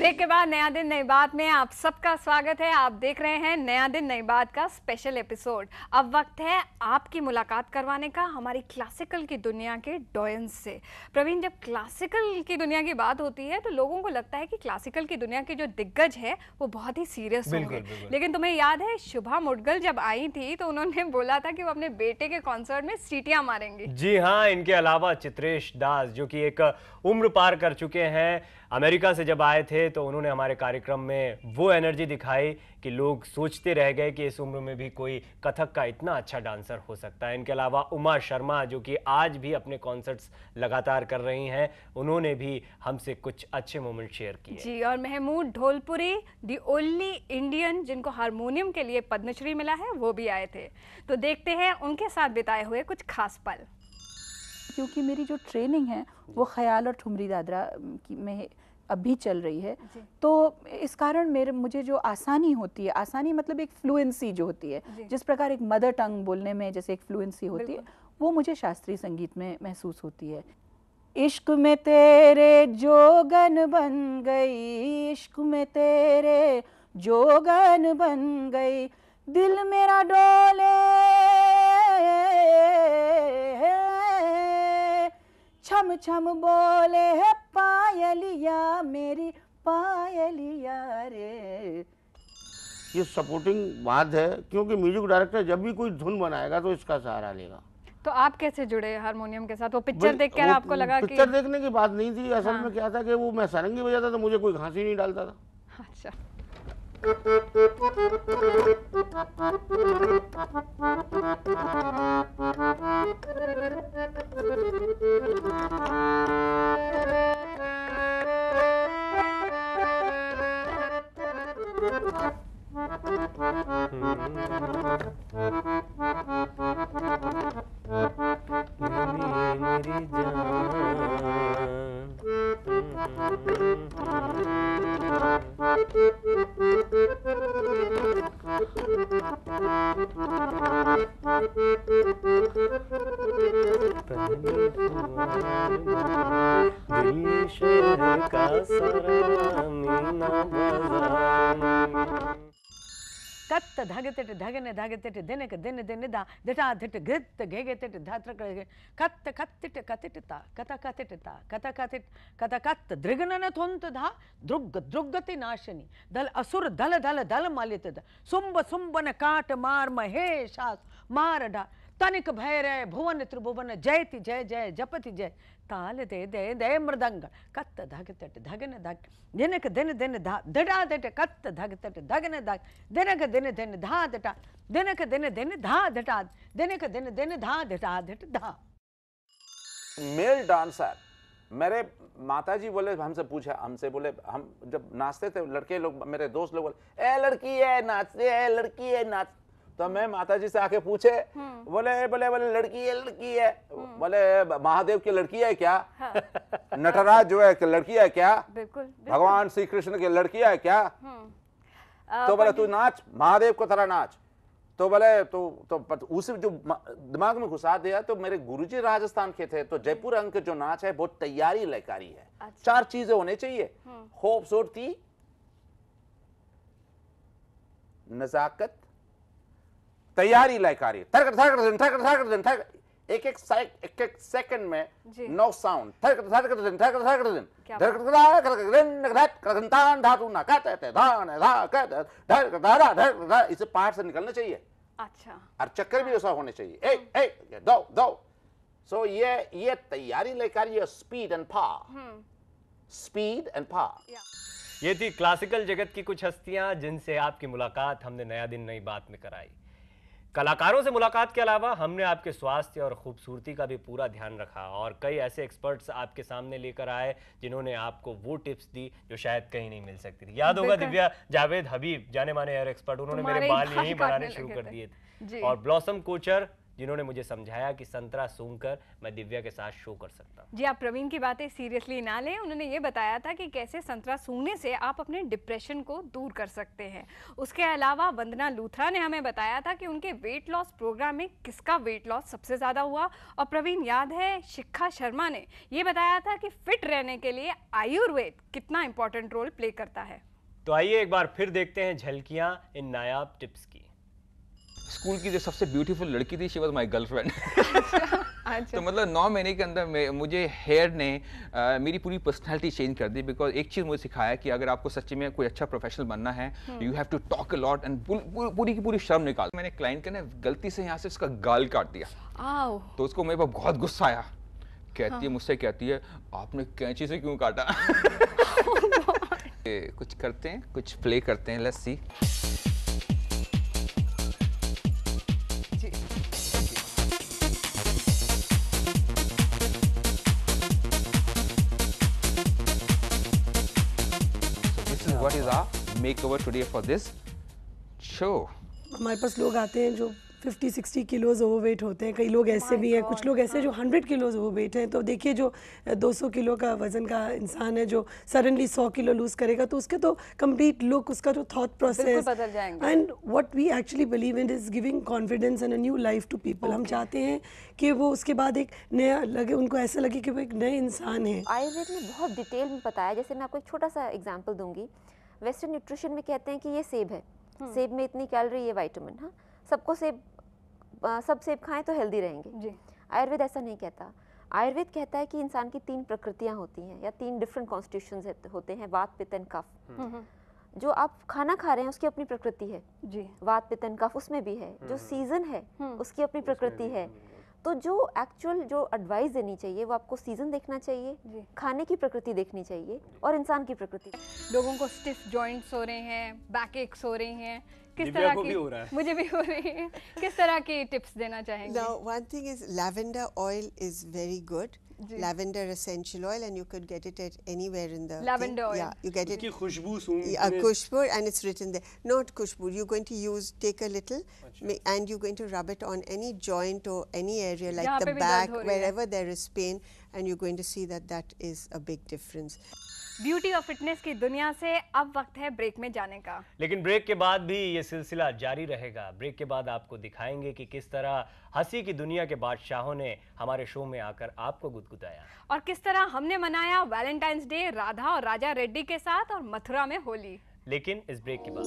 Break के बाद नया दिन नई बात में आप सबका स्वागत है। आप देख रहे हैं नया दिन नई बात का स्पेशल एपिसोड। अब वक्त है आपकी मुलाकात करवाने का हमारी क्लासिकल की दुनिया के डॉयंस से। प्रवीण, जब क्लासिकल की दुनिया की बात होती है तो लोगों को लगता है कि क्लासिकल की दुनिया के जो दिग्गज है वो बहुत ही सीरियस होंगे, लेकिन तुम्हें याद है शुभा मुडगल जब आई थी तो उन्होंने बोला था कि वो अपने बेटे के कॉन्सर्ट में सीटियां मारेंगी। जी हाँ, इनके अलावा चित्रेश दास जो कि एक उम्र पार कर चुके हैं, अमेरिका से जब आए थे तो उन्होंने हमारे कार्यक्रम में वो एनर्जी दिखाई कि लोग सोचते रह गए कि इस उम्र में भी कोई कथक का इतना अच्छा डांसर हो सकता है। इनके अलावा उमा शर्मा जो कि आज भी अपने कॉन्सर्ट्स लगातार कर रही हैं, उन्होंने भी हमसे कुछ अच्छे मोमेंट शेयर किए। जी, और Mahmood Dholpuri the only Indian जिनको हारमोनियम के लिए पद्मश्री मिला है, वो भी आए थे। तो देखते हैं उनके साथ बिताए हुए कुछ खास पल। क्योंकि मेरी जो ट्रेनिंग है वो ख्याल और ठुमरी दादरा में अभी चल रही है, तो इस कारण मुझे जो आसानी होती है, आसानी मतलब एक फ्लुएंसी जो होती है, जिस प्रकार एक मदर टंग बोलने में जैसे एक फ्लुएंसी होती है, वो मुझे शास्त्रीय संगीत में महसूस होती है। इश्क में तेरे जोगन बन गई, इश्क में तेरे जोगन बन गई, दिल मेरा डोले छम छम बोले है पायलिया मेरी पायलिया रे। ये सपोर्टिंग बात है, क्योंकि म्यूजिक डायरेक्टर जब भी कोई धुन बनाएगा तो इसका सहारा लेगा। तो आप कैसे जुड़े हारमोनियम के साथ? वो पिक्चर देखकर आपको लगा कि पिक्चर देखने की बात नहीं थी, असल में क्या था कि वो मैं सारंगी बजाता तो मुझे कोई खांसी नहीं डालता था। अच्छा। कत्त धगतिट धगने धगतिट दिनक दिन दिन दा दिटा धिट घृत घेगे तिट धात्र कत्त कत्तिट कतिटता कत कतिटता कत कतिट कत कत्त दृगनन थुंत धा द्रुग द्रुगति नाशनी दल असुर दल दल दल मालित सुंब सुंबन काट मार महेशास मार डा तनिक भैरय भुवन त्रिभुवन जयति जय जय जपति जय ताल दे दे दे मृदंग कत्त धग तट धगन धग दिनक दिन दिन धा दड़ा दट कत्त धग तट धगन धग दिनक दिन दिन धा दटा दिनक दिन दिन धा दटा दिनक दिन दिन धा दटा दट धा। मेल डांसर, मेरे माताजी बोले, हमसे बोले, हम जब नाचते थे लड़के लोग, मेरे दोस्त लोग बोले ए लड़की है नाचते है, लड़की है नाच, तो मैं माताजी से आके पूछे, बोले बोले बोले लड़की है, बोले महादेव की लड़की है क्या? हाँ। नटराज जो है लड़की है क्या? बिल्कुल। भगवान श्री कृष्ण की लड़की है क्या? तो बोले तू नाच, महादेव को तरह नाच। तो बोले तो उसे जो दिमाग में घुसा दिया। तो मेरे गुरुजी राजस्थान के थे, तो जयपुर अंक जो नाच है बहुत तैयारी लयकारी है। अच्छा। 4 चीजें होने चाहिए, खूबसूरती, नजाकत, तैयारी लयकारी, एक एक सेकंड में 9 साउंड, इसे पार्ट से निकलना चाहिए। अच्छा। और चक्कर भी ऐसा होने चाहिए, दो। सो ये तैयारी लयकारी, speed and power, speed and power. ये थी क्लासिकल जगत की कुछ हस्तियां जिनसे आपकी मुलाकात हमने नया दिन नई बात में कराई। कलाकारों से मुलाकात के अलावा हमने आपके स्वास्थ्य और खूबसूरती का भी पूरा ध्यान रखा और कई ऐसे एक्सपर्ट्स आपके सामने लेकर आए जिन्होंने आपको वो टिप्स दी जो शायद कहीं नहीं मिल सकती थी। याद होगा दिव्या जावेद हबीब, जाने माने हेयर एक्सपर्ट, उन्होंने मेरे बाल यहीं बनाने शुरू कर दिए थे। और ब्लॉसम कोचर जिन्होंने मुझे समझाया कि संतरा सूंघकर मैं दिव्या के साथ शो कर सकता हूँ। जी, आप प्रवीण की बातें सीरियसली ना लें। उन्होंने ये बताया था कि कैसे संतरा सूंघने से आप अपने डिप्रेशन को दूर कर सकते हैं। उसके अलावा वंदना लूथरा ने हमें बताया था कि उनके वेट लॉस प्रोग्राम में किसका वेट लॉस सबसे ज़्यादा हुआ। और प्रवीण, याद है शिखा शर्मा ने ये बताया था कि फिट रहने के लिए आयुर्वेद कितना इंपॉर्टेंट रोल प्ले करता है। तो आइए एक बार फिर देखते हैं झलकियां इन नायाब टिप्स की। स्कूल की जो सबसे ब्यूटीफुल लड़की थी, शी वॉज माई गर्लफ्रेंड। तो मतलब 9 महीने के अंदर मुझे हेयर ने मेरी पूरी पर्सनैलिटी चेंज कर दी। बिकॉज एक चीज़ मुझे सिखाया कि अगर आपको सच्ची में कोई अच्छा प्रोफेशनल बनना है, you have to talk a lot and पूरी की पूरी शर्म निकाल। मैंने क्लाइंट का ना गलती से यहाँ से उसका गाल काट दिया, तो उसको मेरे पास बहुत गुस्सा आया। कहती है, मुझसे कहती है, आपने कैंची से क्यों काटा? कुछ करते हैं, कुछ प्ले करते हैं, let's see. What is our makeover today for this show? हमारे पास लोग आते हैं जो 50-60 किलोज ओवरवेट होते हैं, कई लोग ऐसे भी हैं, कुछ लोग ऐसे जो 100 किलोज ओवरवेट हैं। तो देखिए, जो 200 किलो का वजन का इंसान है जो सडनली 100 किलो लूज करेगा, तो उसके तो कंप्लीट लुक, उसका जो थॉट प्रोसेस बदल जाएंगे। And what we actually believe in is giving confidence and a new life to people. हम चाहते हैं कि वो उसके बाद एक नया लगे, उनको ऐसा लगे कि वो एक नए इंसान है। आयुर्वेद में बहुत डिटेल में बताया। जैसे मैं आपको एक छोटा सा एग्जांपल दूंगी। वेस्टर्न न्यूट्रिशन में कहते हैं कि ये सेब है, सेब में इतनी कैलोरी, ये विटामिन। हाँ, सबको सेब, सब सेब खाएं तो हेल्दी रहेंगे जी। आयुर्वेद ऐसा नहीं कहता। आयुर्वेद कहता है कि इंसान की 3 प्रकृतियां होती हैं या 3 डिफरेंट कॉन्स्टिट्यूशंस होते हैं, वात पित्त एंड कफ। जो आप खाना खा रहे हैं उसकी अपनी प्रकृति है जी। वात पित्त एंड कफ उसमें भी है। जो सीजन है उसकी अपनी प्रकृति है। तो जो एक्चुअल जो एडवाइस देनी चाहिए वो आपको सीजन देखना चाहिए, खाने की प्रकृति देखनी चाहिए और इंसान की प्रकृति। लोगों को स्टिफ जॉइंट्स हो रहे हैं, बैक एक्स हो रही हैं, किस दिव्या तरह को की, भी हो रहा है। मुझे भी हो रही है, किस तरह की टिप्स देना चाहेंगे? Now, one thing is lavender oil is very good. Lavender essential oil, and you could get it at anywhere in the Lavender thing. oil. Yeah, you get it. उसकी खुशबू सूंघ Khushbur, and it's written there. Not khushbur. You're going to take a little, and you're going to rub it on any joint or any area like जहाँ the पे भी दर्द back, हो रही है। wherever there is pain, and you're going to see that that is a big difference. Beauty और fitness की दुनिया से अब वक्त है ब्रेक में जाने का। लेकिन ब्रेक के बाद भी ये सिलसिला जारी रहेगा। ब्रेक के बाद आपको दिखाएंगे कि किस तरह हंसी की दुनिया के बादशाहों ने हमारे शो में आकर आपको गुदगुदाया और किस तरह हमने मनाया वैलेंटाइंस डे राधा और राजा रेड्डी के साथ और मथुरा में होली। लेकिन इस ब्रेक के बाद